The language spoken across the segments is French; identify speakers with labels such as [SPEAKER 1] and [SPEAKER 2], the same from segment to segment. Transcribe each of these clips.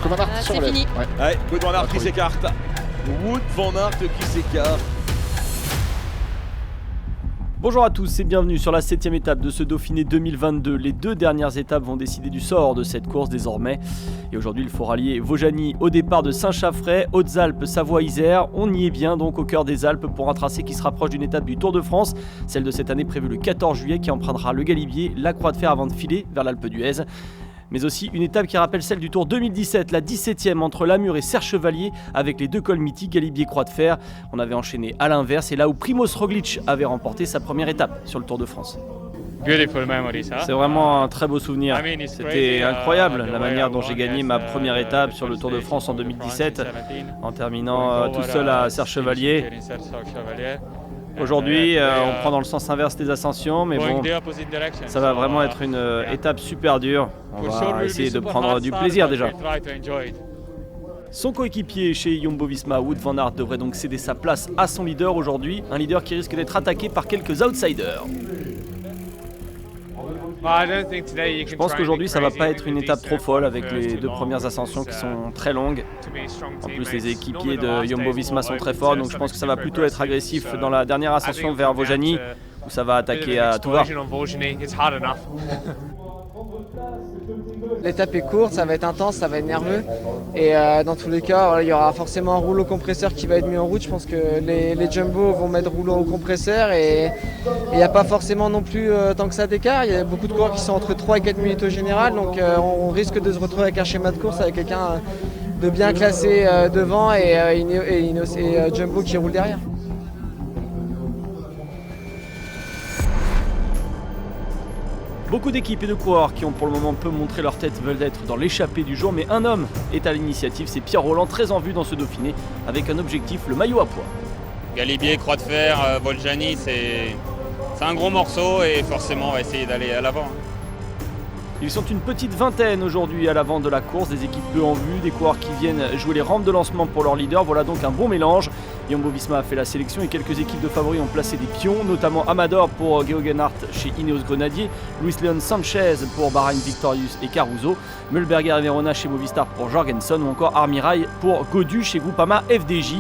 [SPEAKER 1] que Van Aert
[SPEAKER 2] C'est
[SPEAKER 1] surlève.
[SPEAKER 2] fini.
[SPEAKER 1] Ouais.
[SPEAKER 3] Ouais, Wout van Aert qui s'écarte. Wout van Aert qui s'écarte.
[SPEAKER 4] Bonjour à tous et bienvenue sur la 7ème étape de ce Dauphiné 2022. Les deux dernières étapes vont décider du sort de cette course désormais. Et aujourd'hui, il faut rallier Vaujany au départ de Saint-Chaffray, Hautes-Alpes, Savoie-Isère. On y est bien donc au cœur des Alpes pour un tracé qui se rapproche d'une étape du Tour de France. Celle de cette année prévue le 14 juillet qui empruntera le Galibier, la Croix de Fer avant de filer vers l'Alpe d'Huez. Mais aussi une étape qui rappelle celle du Tour 2017, la 17ème entre Lamure et Serre-Chevalier avec les deux cols mythiques Galibier Croix de Fer. On avait enchaîné à l'inverse et là où Primož Roglič avait remporté sa première étape sur le Tour de France. C'est vraiment un très beau souvenir. C'était incroyable la manière dont j'ai gagné ma première étape sur le Tour de France en 2017 en terminant tout seul à Serre-Chevalier. Aujourd'hui, on prend dans le sens inverse des ascensions, mais bon, ça va vraiment être une étape super dure. On va essayer de prendre du plaisir déjà. Son coéquipier chez Jumbo-Visma, Wout van Aert, devrait donc céder sa place à son leader aujourd'hui, un leader qui risque d'être attaqué par quelques outsiders. Je pense qu'aujourd'hui ça va pas être une étape trop folle avec les deux premières ascensions qui sont très longues. En plus les équipiers de Jumbo-Visma sont très forts, donc je pense que ça va plutôt être agressif dans la dernière ascension vers Vaujany où ça va attaquer à tout va.
[SPEAKER 5] L'étape est courte, ça va être intense, ça va être nerveux et dans tous les cas il y aura forcément un rouleau compresseur qui va être mis en route. Je pense que les Jumbo vont mettre rouleau au compresseur et il n'y a pas forcément non plus tant que ça d'écart. Il y a beaucoup de coureurs qui sont entre 3 et 4 minutes au général, donc on risque de se retrouver avec un schéma de course avec quelqu'un de bien classé devant et Jumbo qui roule derrière.
[SPEAKER 4] Beaucoup d'équipes et de coureurs qui ont pour le moment peu montré leur tête veulent être dans l'échappée du jour, mais un homme est à l'initiative, c'est Pierre Rolland, très en vue dans ce Dauphiné, avec un objectif, le maillot à pois.
[SPEAKER 6] Galibier, Croix de Fer, Vaujany, c'est un gros morceau et forcément on va essayer d'aller à l'avant.
[SPEAKER 4] Ils sont une petite vingtaine aujourd'hui à l'avant de la course, des équipes peu en vue, des coureurs qui viennent jouer les rampes de lancement pour leur leader. Voilà donc un bon mélange. Jumbo-Visma a fait la sélection et quelques équipes de favoris ont placé des pions, notamment Amador pour Geoghegan Hart chez Ineos Grenadier, Luis Leon Sanchez pour Bahrain Victorious et Caruso, Mühlberger et Verona chez Movistar pour Jorgenson ou encore Armirail pour Gaudu chez Groupama FDJ.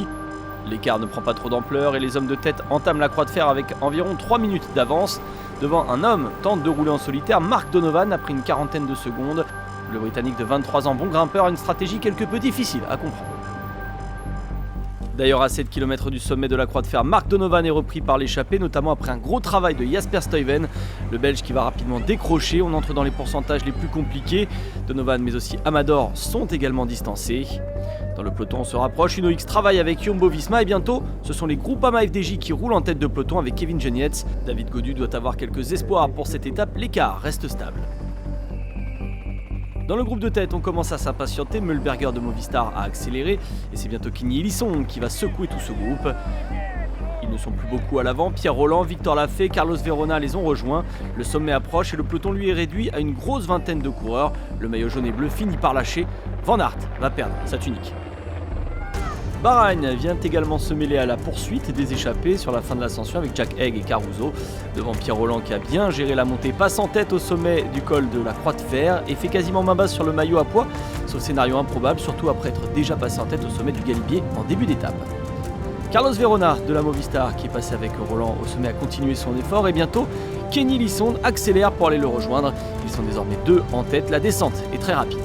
[SPEAKER 4] L'écart ne prend pas trop d'ampleur et les hommes de tête entament la Croix de Fer avec environ 3 minutes d'avance. Devant un homme tente de rouler en solitaire, Mark Donovan a pris une quarantaine de secondes. Le Britannique de 23 ans, bon grimpeur, a une stratégie quelque peu difficile à comprendre. D'ailleurs à 7 km du sommet de la Croix de Fer, Mark Donovan est repris par l'échappée, notamment après un gros travail de Jasper Stuyven, le Belge qui va rapidement décrocher. On entre dans les pourcentages les plus compliqués. Donovan mais aussi Amador sont également distancés. Dans le peloton on se rapproche, UnoX travaille avec Jumbo-Visma et bientôt ce sont les Groupama FDJ qui roulent en tête de peloton avec Kevin Genietz. David Gaudu doit avoir quelques espoirs pour cette étape, l'écart reste stable. Dans le groupe de tête, on commence à s'impatienter, Mühlberger de Movistar a accéléré et c'est bientôt Kenny Elissonde qui va secouer tout ce groupe. Ils ne sont plus beaucoup à l'avant, Pierre Rolland, Victor Lafay, Carlos Verona les ont rejoints. Le sommet approche et le peloton lui est réduit à une grosse vingtaine de coureurs. Le maillot jaune et bleu finit par lâcher, Van Aert va perdre sa tunique. Bahrain vient également se mêler à la poursuite des échappés sur la fin de l'ascension avec Jack Haig et Caruso. Devant Pierre Rolland qui a bien géré la montée, passe en tête au sommet du col de la Croix de Fer et fait quasiment main basse sur le maillot à pois, sauf scénario improbable, surtout après être déjà passé en tête au sommet du Galibier en début d'étape. Carlos Verona de la Movistar qui est passé avec Rolland au sommet a continué son effort et bientôt Kenny Elissonde accélère pour aller le rejoindre. Ils sont désormais deux en tête, la descente est très rapide.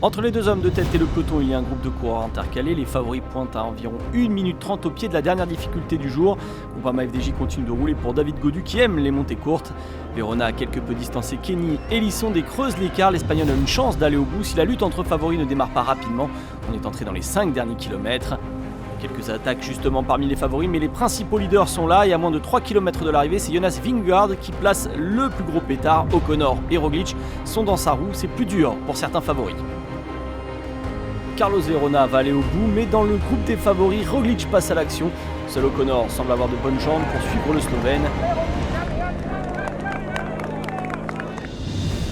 [SPEAKER 4] Entre les deux hommes de tête et le peloton, il y a un groupe de coureurs intercalés. Les favoris pointent à environ 1 minute 30 au pied de la dernière difficulté du jour. Groupama FDJ continue de rouler pour David Gaudu qui aime les montées courtes. Verona a quelque peu distancé Kenny et Elissonde et creuse l'écart. L'Espagnol a une chance d'aller au bout si la lutte entre favoris ne démarre pas rapidement. On est entré dans les 5 derniers kilomètres. Quelques attaques justement parmi les favoris, mais les principaux leaders sont là et à moins de 3 km de l'arrivée, c'est Jonas Vingegaard qui place le plus gros pétard. O'Connor et Roglič sont dans sa roue, c'est plus dur pour certains favoris. Carlos Verona va aller au bout, mais dans le groupe des favoris, Roglič passe à l'action. Seul O'Connor semble avoir de bonnes jambes pour suivre le Slovène.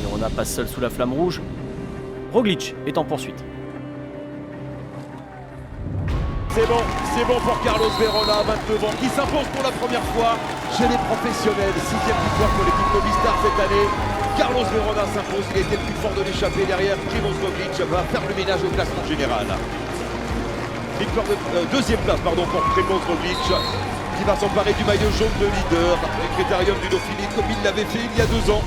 [SPEAKER 4] Verona passe seul sous la flamme rouge. Roglič est en poursuite.
[SPEAKER 3] C'est bon pour Carlos Verona, 29 ans, qui s'impose pour la première fois chez les professionnels. 6e victoire pour l'équipe Movistar cette année. Carlos Verona s'impose, il a été le plus fort de l'échappée derrière. Primoz Roglic va faire le ménage au classement général. Victoire de deuxième place pour Primoz Roglic qui va s'emparer du maillot jaune de leader du Critérium du Dauphiné comme il l'avait fait il y a 2 ans.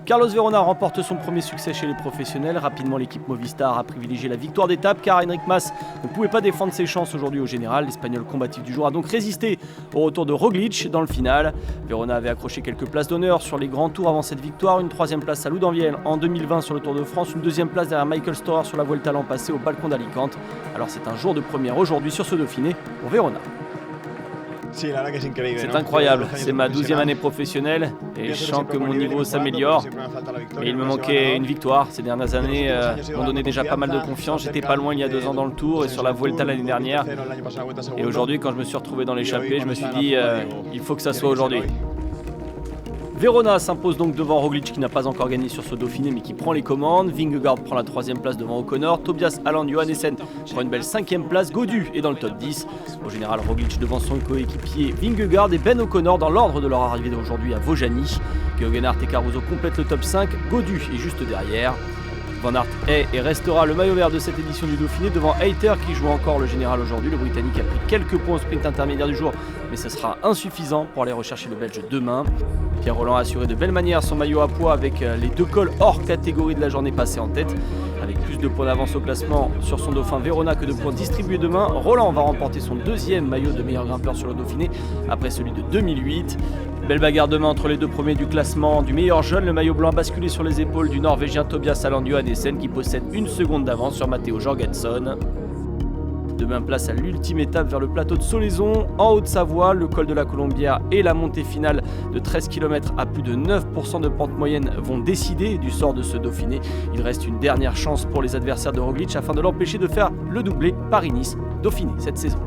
[SPEAKER 4] Carlos Verona remporte son premier succès chez les professionnels. Rapidement, l'équipe Movistar a privilégié la victoire d'étape car Enric Mas ne pouvait pas défendre ses chances aujourd'hui au général. L'Espagnol combatif du jour a donc résisté au retour de Roglic dans le final. Verona avait accroché quelques places d'honneur sur les grands tours avant cette victoire. Une 3e place à Loudanviel en 2020 sur le Tour de France. Une 2e place derrière Michael Storer sur la Vuelta l'an passé au balcon d'Alicante. Alors c'est un jour de première aujourd'hui sur ce Dauphiné pour Verona. C'est incroyable, c'est ma 12e année professionnelle et je sens que mon niveau s'améliore. Mais il me manquait une victoire. Ces dernières années m'ont donné déjà pas mal de confiance. J'étais pas loin il y a 2 ans dans le Tour et sur la Vuelta l'année dernière. Et aujourd'hui, quand je me suis retrouvé dans l'échappée, je me suis dit il faut que ça soit aujourd'hui. Verona s'impose donc devant Roglic qui n'a pas encore gagné sur ce Dauphiné mais qui prend les commandes. Vingegaard prend la 3e place devant O'Connor. Tobias Allan Johannessen prend une belle 5e place. Gaudu est dans le top 10. Au général, Roglic devant son coéquipier Vingegaard et Ben O'Connor dans l'ordre de leur arrivée d'aujourd'hui à Vaujany. Geoghenaert et Caruso complètent le top 5. Gaudu est juste derrière. Van Aert est et restera le maillot vert de cette édition du Dauphiné devant Hayter qui joue encore le général aujourd'hui. Le Britannique a pris quelques points au sprint intermédiaire du jour mais ce sera insuffisant pour aller rechercher le Belge demain. Pierre Rolland a assuré de belle manière son maillot à poids avec les 2 cols hors catégorie de la journée passée en tête. Avec plus de points d'avance au classement sur son dauphin Verona que de points distribués demain, Rolland va remporter son 2e maillot de meilleur grimpeur sur le Dauphiné après celui de 2008. Belle bagarre demain entre les 2 premiers du classement du meilleur jeune. Le maillot blanc a basculé sur les épaules du Norvégien Tobias Allan Johannessen qui possède 1 seconde d'avance sur Matteo Jorgensen. Demain, place à l'ultime étape vers le plateau de Solaison, en Haute-Savoie, le col de la Colombière et la montée finale de 13 km à plus de 9% de pente moyenne vont décider du sort de ce Dauphiné. Il reste une dernière chance pour les adversaires de Roglic afin de l'empêcher de faire le doublé Paris-Nice Dauphiné cette saison.